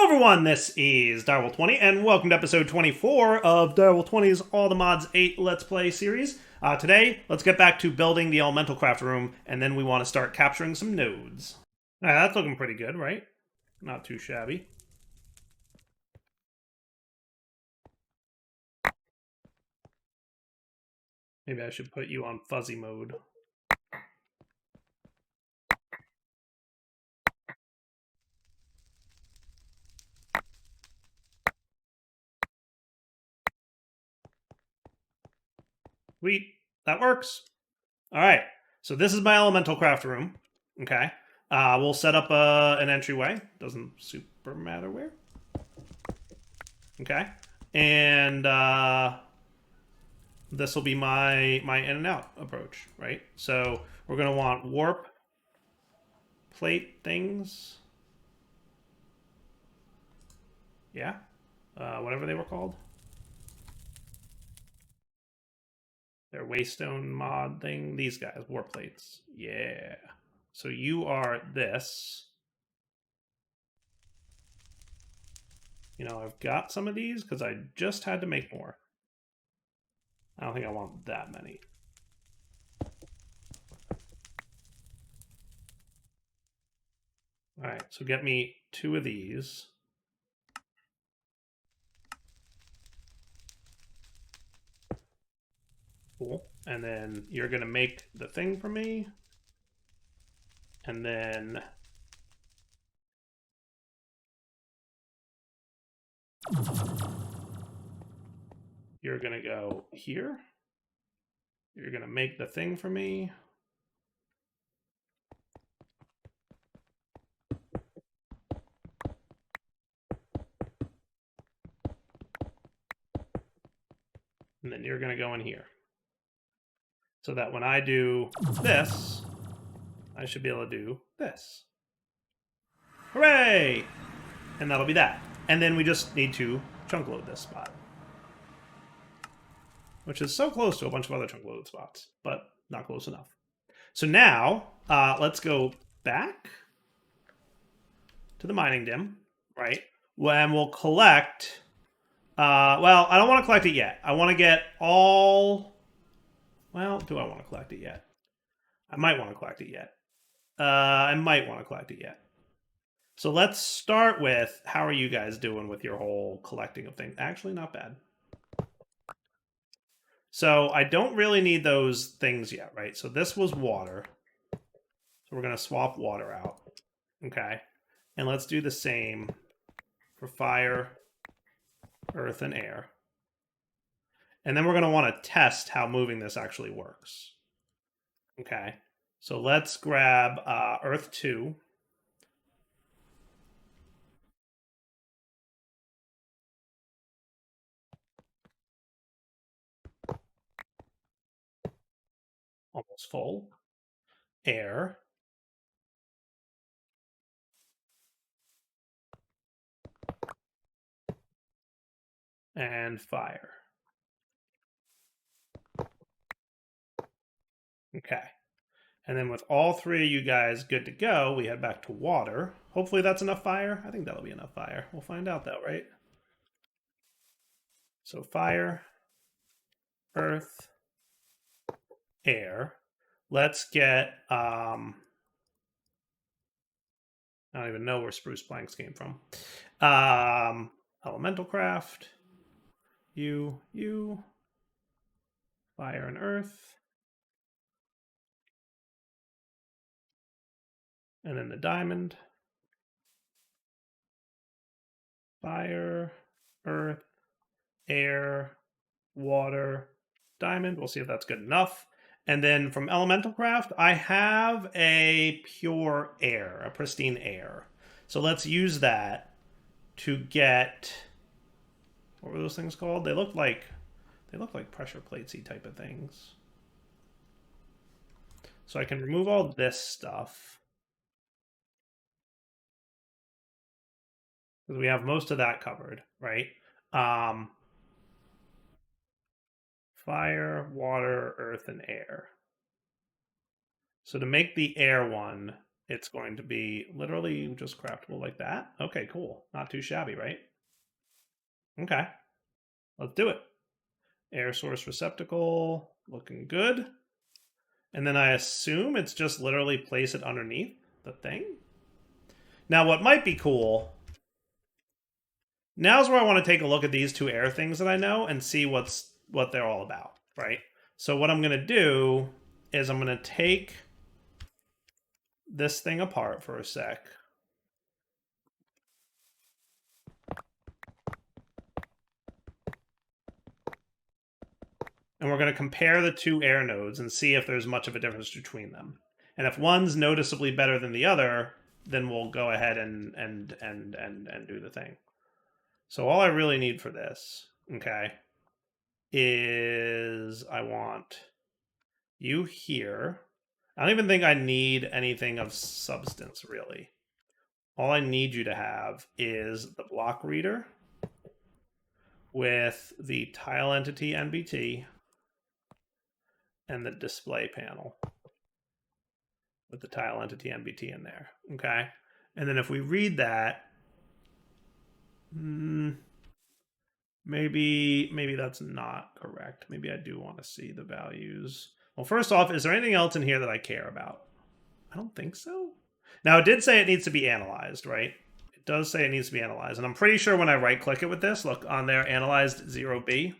Hello everyone, this is Direwolf20, and welcome to episode 24 of Direwolf20's All the Mods 8 Let's Play series. Today, let's get back to building the elemental craft room, and then we want to start capturing some nodes. Alright, that's looking pretty good, right? Not too shabby. Maybe I should put you on fuzzy mode. Sweet, that works. Alright, so this is my elemental craft room. Okay, we'll set up an entryway. Doesn't super matter where. Okay, and this will be my in and out approach, right? So we're going to want warp plate things. Yeah, whatever they were called. Their waystone mod thing. These guys, warp plates. Yeah. So you are this. You know, I've got some of these because I just had to make more. I don't think I want that many. All right, so get me 2 of these. Cool. And then you're going to make the thing for me. And then you're going to go here. You're going to make the thing for me. And then you're going to go in here. So that when I do this, I should be able to do this. Hooray! And that'll be that. And then we just need to chunk load this spot. Which is so close to a bunch of other chunk load spots, but not close enough. So now, let's go back to the mining dim, right? When we'll collect... well, I don't want to collect it yet. I want to get all... Well, do I want to collect it yet? I might want to collect it yet. I might want to collect it yet. So let's start with, how are you guys doing with your whole collecting of things? Actually, not bad. So I don't really need those things yet, right? So this was water. So we're going to swap water out. Okay. And let's do the same for fire, earth, and air. And then we're going to want to test how moving this actually works. Okay. So let's grab earth 2. Almost full. Air. And fire. Okay. And then with all 3 of you guys good to go, we head back to water. Hopefully that's enough fire. I think that'll be enough fire. We'll find out though, right? So fire, earth, air. Let's get, I don't even know where spruce planks came from. Elemental craft, you, fire and earth. And then the diamond. Fire, earth, air, water, diamond. We'll see if that's good enough. And then from elemental craft, I have a pure air, a pristine air. So let's use that to get, what were those things called? They look like pressure platesy type of things. So I can remove all this stuff. Because we have most of that covered, right? Fire, water, earth, and air. So to make the air one, it's going to be literally just craftable like that. Okay, cool. Not too shabby, right? Okay, let's do it. Air source receptacle, looking good. And then I assume it's just literally place it underneath the thing. Now, what might be cool, now's where I want to take a look at these two air things that I know and see what they're all about, right? So what I'm going to do is I'm going to take this thing apart for a sec. And we're going to compare the two air nodes and see if there's much of a difference between them. And if one's noticeably better than the other, then we'll go ahead and do the thing. So all I really need for this, okay, is I want you here. I don't even think I need anything of substance, really. All I need you to have is the block reader with the tile entity NBT and the display panel with the tile entity NBT in there, okay? And then if we read that, maybe that's not correct. Maybe I do want to see the values. Well, first off, is there anything else in here that I care about? I don't think so. Now, it did say it needs to be analyzed, right? It does say it needs to be analyzed. And I'm pretty sure when I right-click it with this, look, on there, analyzed 0B.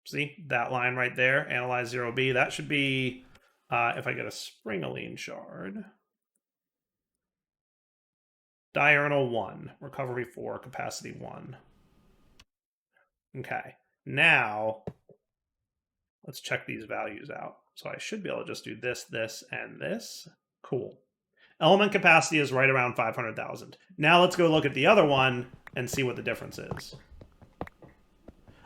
See, that line right there, analyze 0B. That should be, if I get a springaline shard, diurnal 1, recovery 4, capacity 1. Okay, now let's check these values out. So I should be able to just do this, this, and this. Cool. Element capacity is right around 500,000. Now let's go look at the other one and see what the difference is.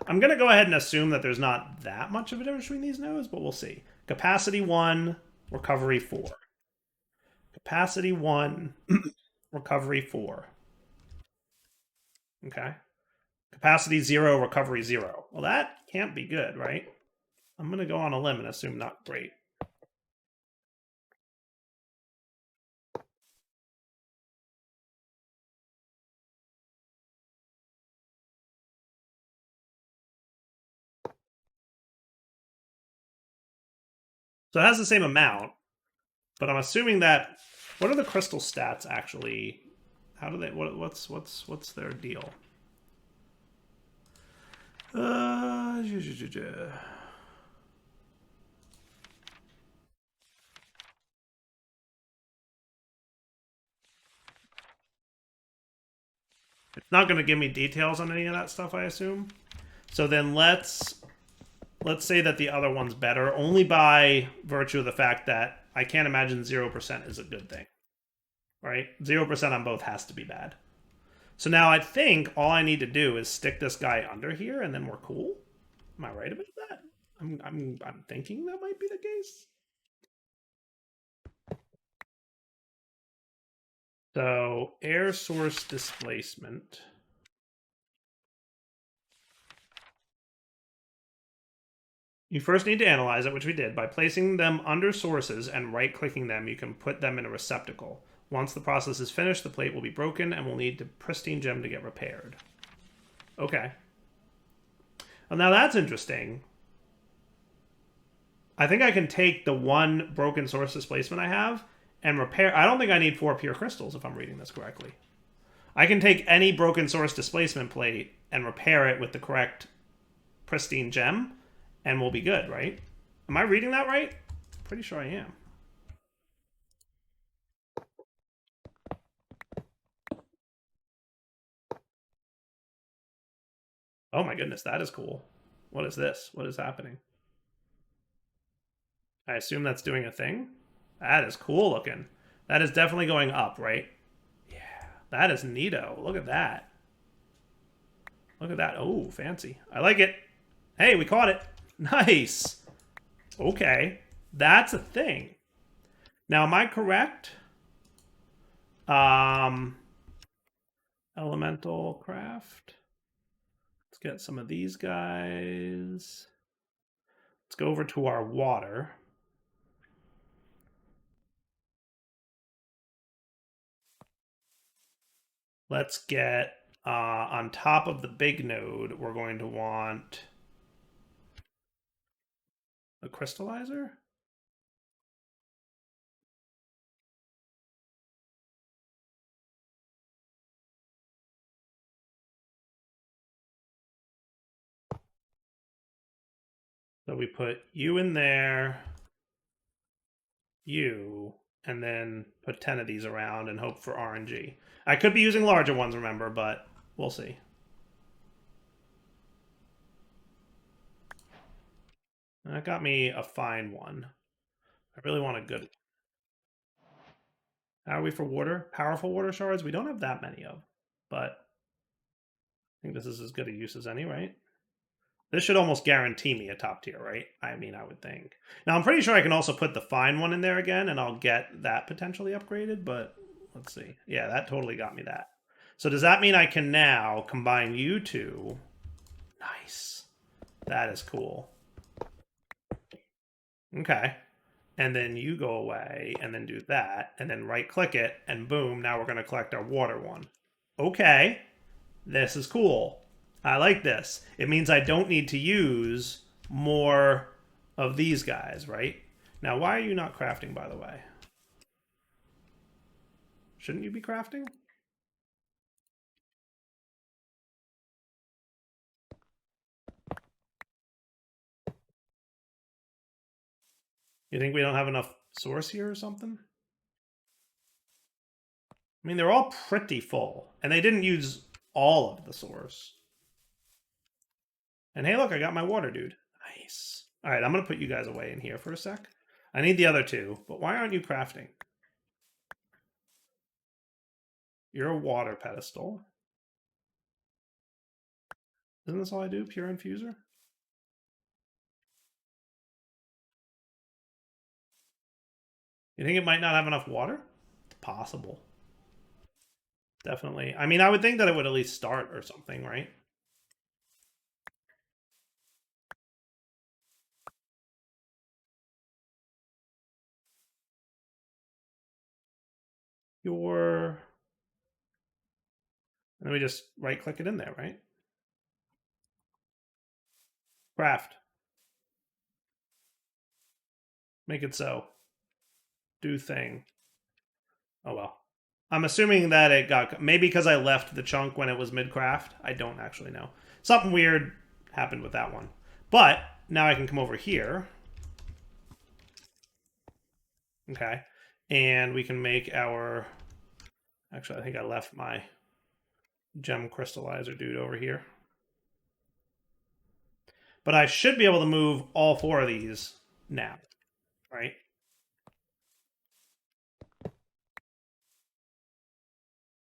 I'm going to go ahead and assume that there's not that much of a difference between these nodes, but we'll see. Capacity 1, recovery 4. Capacity 1, recovery 4. Okay. Capacity 0, recovery 0. Well, that can't be good, right? I'm going to go on a limb and assume not great. So it has the same amount, but I'm assuming that, what are the crystal stats actually? How do they, what's their deal? It's not going to give me details on any of that stuff, I assume. So then let's say that the other one's better, only by virtue of the fact that I can't imagine 0% is a good thing. Right? 0% on both has to be bad. So now I think all I need to do is stick this guy under here, and then we're cool. Am I right about that? I'm thinking that might be the case. So air source displacement. You first need to analyze it, which we did. By placing them under sources and right-clicking them, you can put them in a receptacle. Once the process is finished, the plate will be broken and will need the pristine gem to get repaired. Okay. Well, now that's interesting. I think I can take the one broken source displacement I have and repair. I don't think I need 4 pure crystals, if I'm reading this correctly. I can take any broken source displacement plate and repair it with the correct pristine gem, and we'll be good, right? Am I reading that right? Pretty sure I am. Oh my goodness, that is cool. What is this? What is happening? I assume that's doing a thing. That is cool looking. That is definitely going up, right? Yeah, that is neato. Look at that. Look at that. Oh, fancy. I like it. Hey, we caught it. Nice. Okay. That's a thing. Now, am I correct? Elemental craft. Let's get some of these guys. Let's go over to our water. Let's get on top of the big node, we're going to want a crystallizer. So we put you in there, you, and then put 10 of these around and hope for RNG. I could be using larger ones, remember, but we'll see. That got me a fine one. I really want a good. How are we for water? Powerful water shards? We don't have that many of, but I think this is as good a use as any, right? This should almost guarantee me a top tier, right? I mean, I would think. Now, I'm pretty sure I can also put the fine one in there again, and I'll get that potentially upgraded, but let's see. Yeah, that totally got me that. So does that mean I can now combine you two? Nice. That is cool. Okay. And then you go away and then do that, and then right-click it, and boom, now we're going to collect our water one. Okay. This is cool. I like this. It means I don't need to use more of these guys, right? Now, why are you not crafting, by the way? Shouldn't you be crafting? You think we don't have enough source here or something? I mean, they're all pretty full, and they didn't use all of the source. And hey, look, I got my water dude. Nice. All right, I'm going to put you guys away in here for a sec. I need the other two, but why aren't you crafting? You're a water pedestal. Isn't this all I do? Pure infuser? You think it might not have enough water? It's possible. Definitely. I mean, I would think that it would at least start or something, right? Your... And then we just right-click it in there, right? Craft. Make it so. Do thing. Oh, well. I'm assuming that it got... Maybe because I left the chunk when it was mid-craft. I don't actually know. Something weird happened with that one. But now I can come over here. Okay. And we can make our... Actually, I think I left my gem crystallizer dude over here. But I should be able to move all four of these now, right?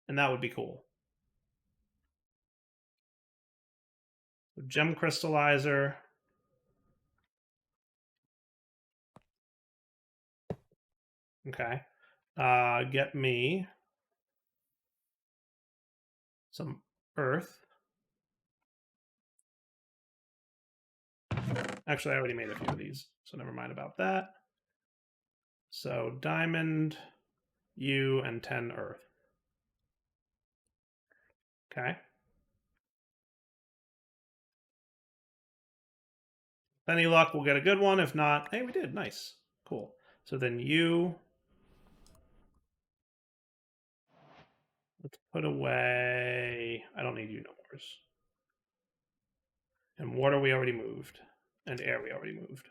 And that would be cool. Gem crystallizer. Okay. Get me some earth. Actually, I already made a few of these, so never mind about that. So diamond, you, and 10 earth. Okay. Any luck, we'll get a good one. If not, hey, we did. Nice. Cool. So then you... Let's put away... I don't need you no more. And water we already moved. And air we already moved.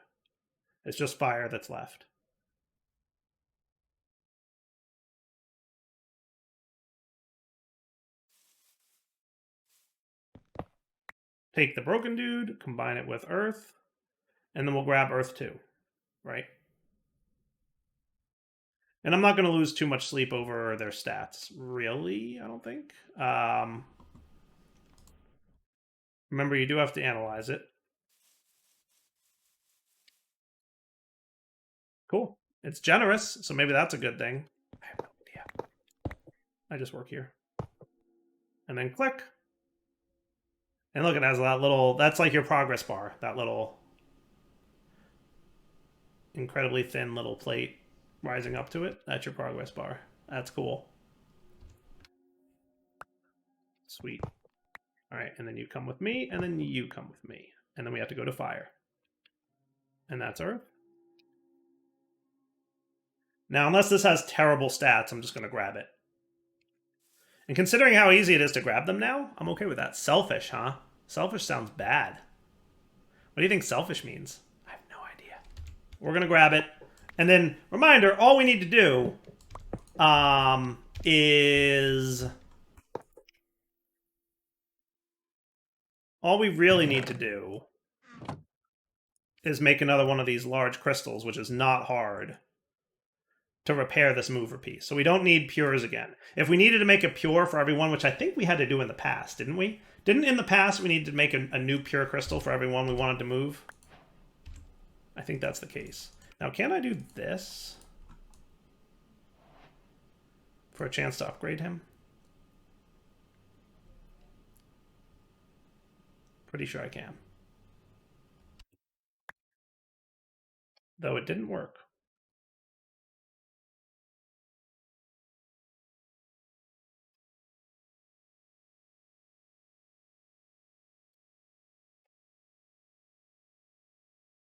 It's just fire that's left. Take the broken dude, combine it with earth, and then we'll grab earth too, right? And I'm not going to lose too much sleep over their stats, really, I don't think. Remember, you do have to analyze it. Cool. It's generous, so maybe that's a good thing. I have no idea. I just work here. And then click. And look, it has that little... That's like your progress bar. That little... incredibly thin little plate rising up to it. That's your progress bar. That's cool. Sweet. All right, and then you come with me, and then you come with me. And then we have to go to fire. And that's Earth. Now, unless this has terrible stats, I'm just going to grab it. And considering how easy it is to grab them now, I'm okay with that. Selfish, huh? Selfish sounds bad. What do you think selfish means? I have no idea. We're going to grab it. And then, reminder, all we need to do is... All we really need to do is make another one of these large crystals, which is not hard, to repair this mover piece. So we don't need pures again. If we needed to make a pure for everyone, which I think we had to do in the past, didn't we? Didn't in the past we need to make a new pure crystal for everyone we wanted to move? I think that's the case. Now, can I do this for a chance to upgrade him? Pretty sure I can. Though it didn't work.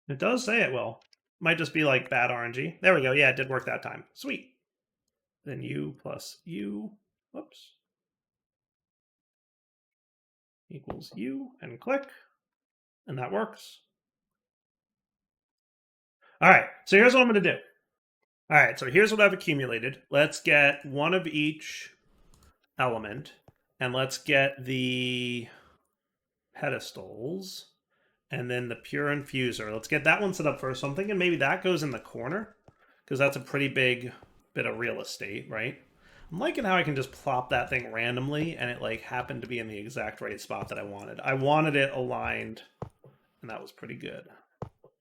It does say it will. Might just be like bad RNG. There we go. Yeah, it did work that time. Sweet. Then U plus U, whoops, equals U, and click. And that works. All right, so here's what I'm going to do. All right, so here's what I've accumulated. Let's get one of each element, and let's get the pedestals, and then the pure infuser. Let's get that one set up first. So I'm thinking maybe that goes in the corner, because that's a pretty big bit of real estate, right? I'm liking how I can just plop that thing randomly, and it like happened to be in the exact right spot that I wanted. I wanted it aligned, and that was pretty good.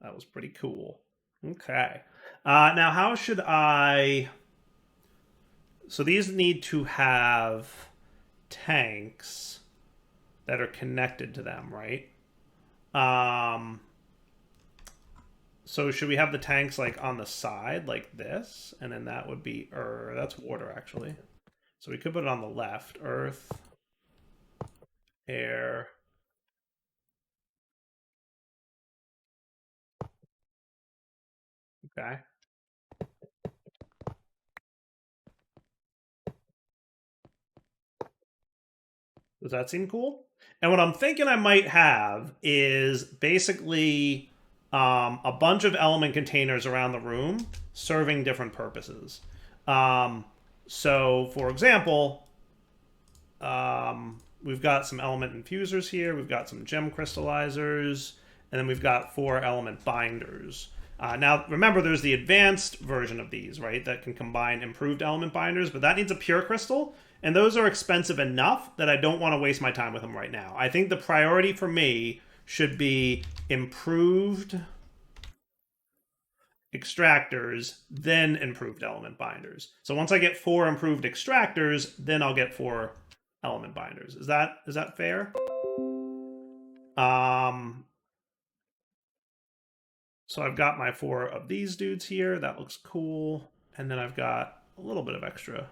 That was pretty cool. Okay. Now, how should I... So these need to have tanks that are connected to them, right? So should we have the tanks like on the side like this? And then that would be... that's water, actually. So we could put it on the left. Earth, air... Okay. Does that seem cool? And what I'm thinking I might have is basically a bunch of element containers around the room serving different purposes. So, for example, we've got some element infusers here. We've got some gem crystallizers. And then we've got 4 element binders. Now, remember, there's the advanced version of these, right, that can combine improved element binders, but that needs a pure crystal, and those are expensive enough that I don't want to waste my time with them right now. I think the priority for me should be improved extractors, then improved element binders. So once I get 4 improved extractors, then I'll get 4 element binders. Is that fair? So I've got my 4 of these dudes here. That looks cool. And then I've got a little bit of extra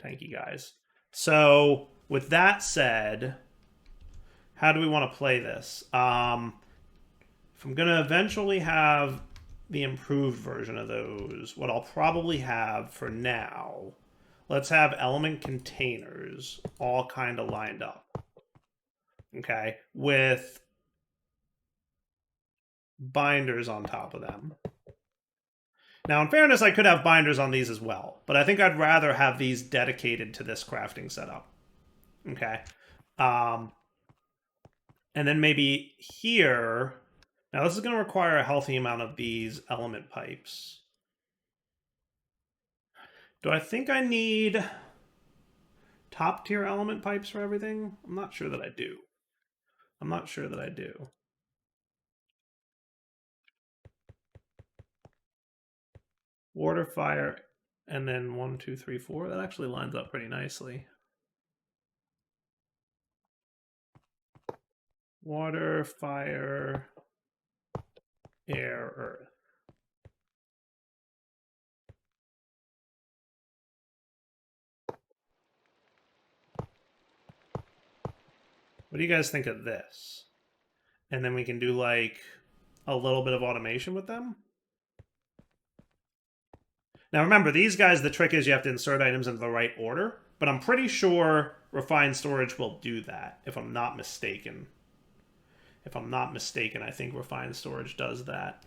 tanky guys. So with that said, how do we want to play this? If I'm going to eventually have the improved version of those, what I'll probably have for now, let's have element containers all kind of lined up. Okay, with binders on top of them. Now, in fairness, I could have binders on these as well, but I think I'd rather have these dedicated to this crafting setup. Okay. And then maybe here... Now, this is going to require a healthy amount of these element pipes. Do I think I need top-tier element pipes for everything? I'm not sure that I do. I'm not sure that I do. Water, fire, and then 1, 2, 3, 4. That actually lines up pretty nicely. Water, fire, air, earth. What do you guys think of this? And then we can do like a little bit of automation with them. Now remember, these guys, the trick is you have to insert items into the right order, but I'm pretty sure refined storage will do that, if I'm not mistaken. If I'm not mistaken, I think refined storage does that.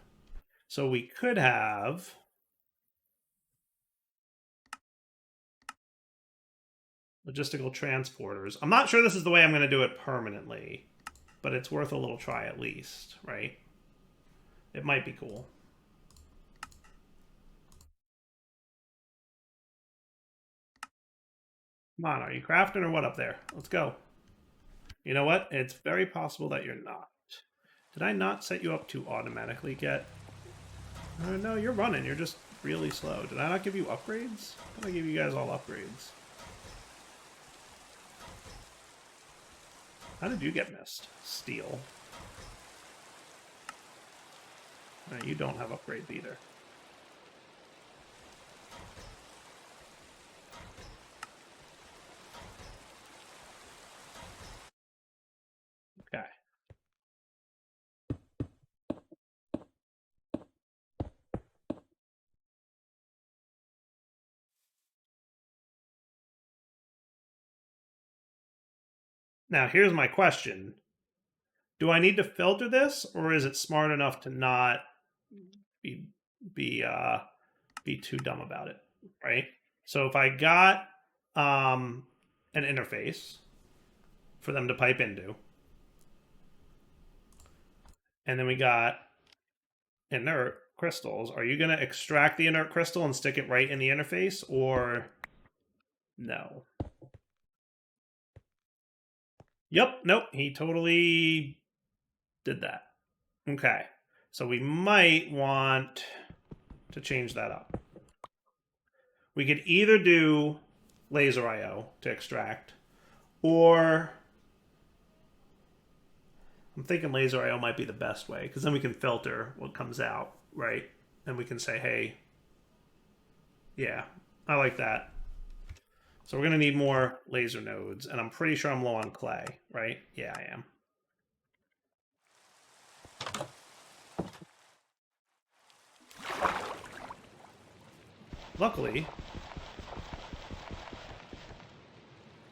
So we could have logistical transporters. I'm not sure this is the way I'm going to do it permanently, but it's worth a little try at least, right? It might be cool. Come on, are you crafting or what up there? Let's go. You know what? It's very possible that you're not. Did I not set you up to automatically get... no, you're running. You're just really slow. Did I not give you upgrades? I thought I gave you guys all upgrades. How did you get missed? Steel. No, you don't have upgrades either. Okay. Now, here's my question. Do I need to filter this, or is it smart enough to not be too dumb about it, right? So if I got an interface for them to pipe into, and then we got inert crystals, are you going to extract the inert crystal and stick it right in the interface, or no? Yep, nope, he totally did that. Okay, so we might want to change that up. We could either do laser IO to extract, or I'm thinking laser IO might be the best way, because then we can filter what comes out, right? And we can say, hey, yeah, I like that. So we're going to need more laser nodes, and I'm pretty sure I'm low on clay, right? Yeah, I am. Luckily,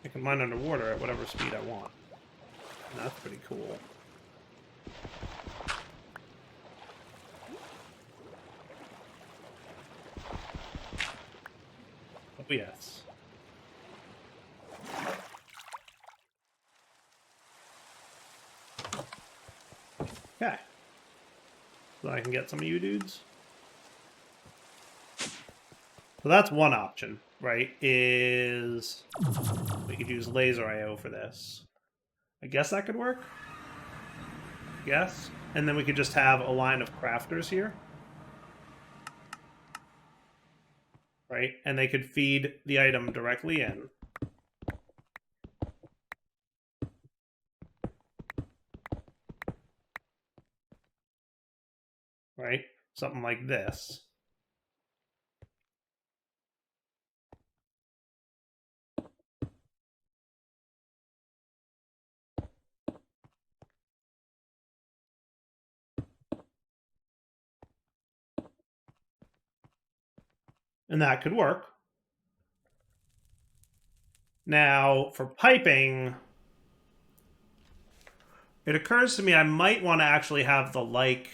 I can mine underwater at whatever speed I want. And that's pretty cool. Oh, yes. Okay. So I can get some of you dudes. So that's one option, right? Is we could use laser IO for this. I guess that could work. Yes. And then we could just have a line of crafters here. Right? And they could feed the item directly in. Right? Something like this. And that could work. Now, for piping, it occurs to me I might want to actually have the like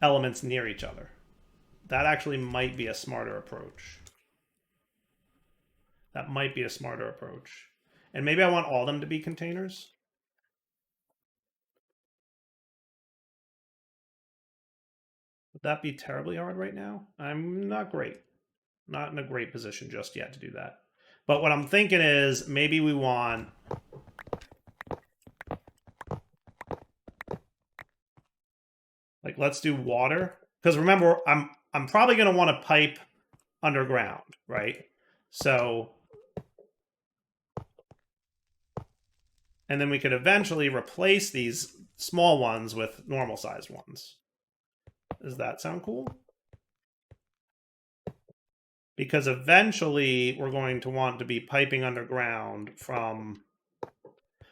elements near each other. That actually might be a smarter approach. That might be a smarter approach. And maybe I want all of them to be containers. Would that be terribly hard right now? I'm not great. Not in a great position just yet to do that. But what I'm thinking is maybe we want... like, let's do water. Because remember, I'm probably going to want to pipe underground, right? So... and then we could eventually replace these small ones with normal sized ones. Does that sound cool? Because eventually we're going to want to be piping underground from...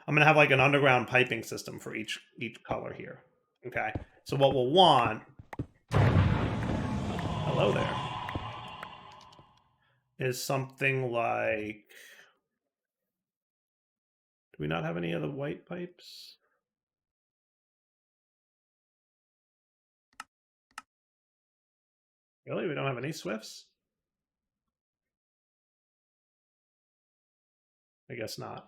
I'm going to have like an underground piping system for each color here. Okay, so what we'll want... Hello there. Is something like... Do we not have any of the white pipes? Really? We don't have any Swifts? I guess not.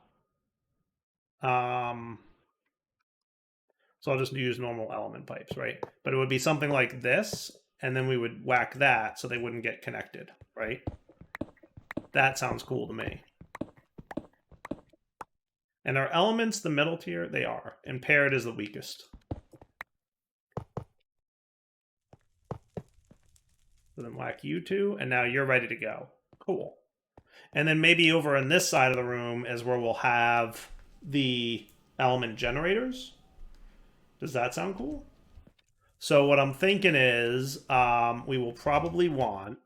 So I'll just use normal element pipes, right? But it would be something like this, and then we would whack that so they wouldn't get connected, right? That sounds cool to me. And are elements the middle tier? They are. And paired is the weakest. So then whack you two, and now you're ready to go. Cool. And then maybe over on this side of the room is where we'll have the element generators. Does that sound cool? So what I'm thinking is we will probably want...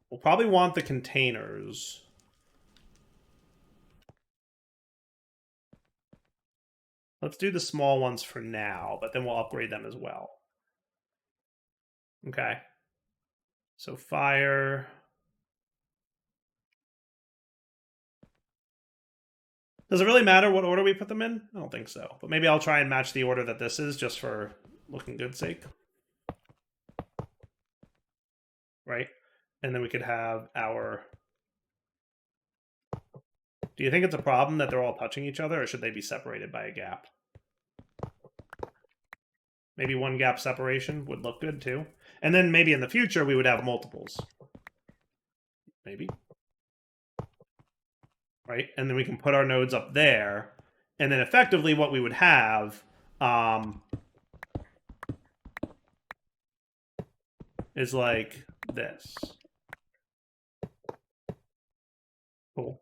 We'll probably want the containers. Let's do the small ones for now, but then we'll upgrade them as well. Okay. So fire... Does it really matter what order we put them in? I don't think so. But maybe I'll try and match the order that this is just for looking good sake. Right? And then we could have our... Do you think it's a problem that they're all touching each other, or should they be separated by a gap? Maybe one gap separation would look good too. And then maybe in the future we would have multiples. Maybe. Right? And then we can put our nodes up there. And then effectively what we would have is like this. Cool.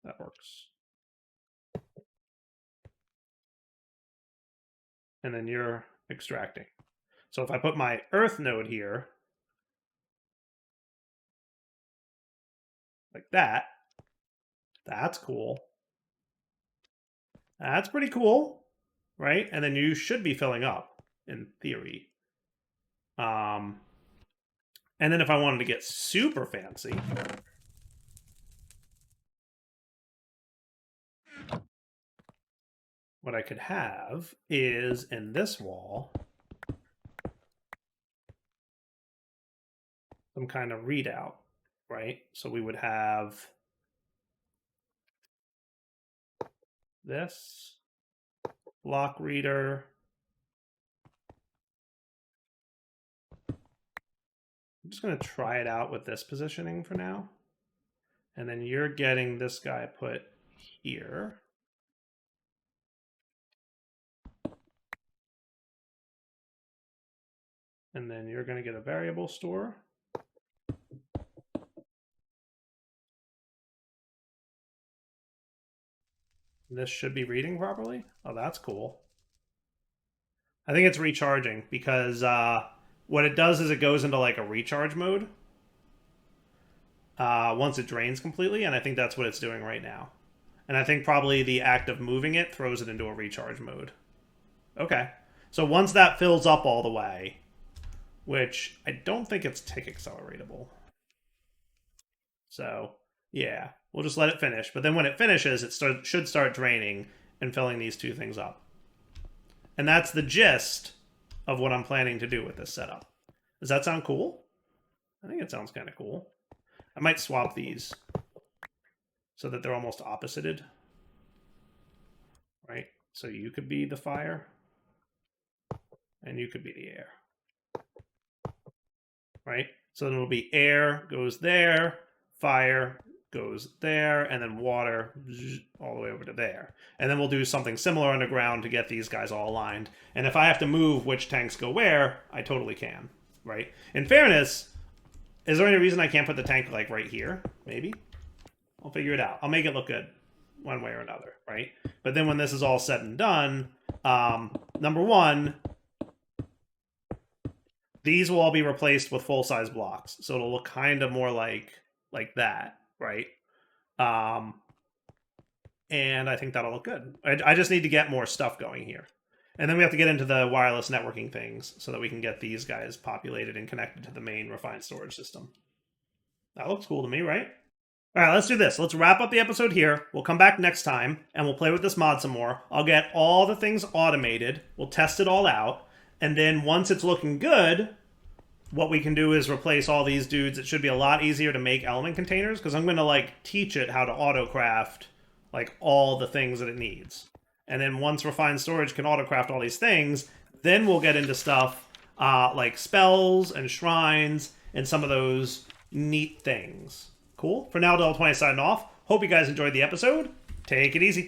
That works. And then you're extracting. So if I put my earth node here, like that, that's cool. That's pretty cool, right? And then you should be filling up, in theory. And then if I wanted to get super fancy, what I could have is in this wall some kind of readout, right? So we would have this block reader. I'm just going to try it out with this positioning for now. And then you're getting this guy put here. And then you're going to get a variable store. This should be reading properly. Oh, that's cool. I think it's recharging because what it does is it goes into like a recharge mode once it drains completely, and I think that's what it's doing right now. And I think probably the act of moving it throws it into a recharge mode. Okay. So once that fills up all the way, which I don't think it's tick acceleratable. So, yeah, we'll just let it finish. But then when it finishes, it should start draining and filling these two things up. And that's the gist of what I'm planning to do with this setup. Does that sound cool? I think it sounds kind of cool. I might swap these so that they're almost opposited. Right? So you could be the fire, and you could be the air. Right? So then it'll be air goes there, fire goes there, and then water all the way over to there. And then we'll do something similar underground to get these guys all aligned. And if I have to move which tanks go where, I totally can, right? In fairness, is there any reason I can't put the tank like right here? Maybe. I'll figure it out. I'll make it look good. one way or another, right? But then when this is all said and done, number one, these will all be replaced with full-size blocks. So it'll look kind of more like that, right? And I think that'll look good. I just need to get more stuff going here. And then we have to get into the wireless networking things so that we can get these guys populated and connected to the main refined storage system. That looks cool to me, right? All right, let's do this. Let's wrap up the episode here. We'll come back next time, and we'll play with this mod some more. I'll get all the things automated. We'll test it all out. And then once it's looking good, what we can do is replace all these dudes. It should be a lot easier to make element containers because I'm going to teach it how to auto-craft all the things that it needs. And then once refined storage can auto-craft all these things, then we'll get into stuff like spells and shrines and some of those neat things. Cool? For now, Del20 signing off. Hope you guys enjoyed the episode. Take it easy.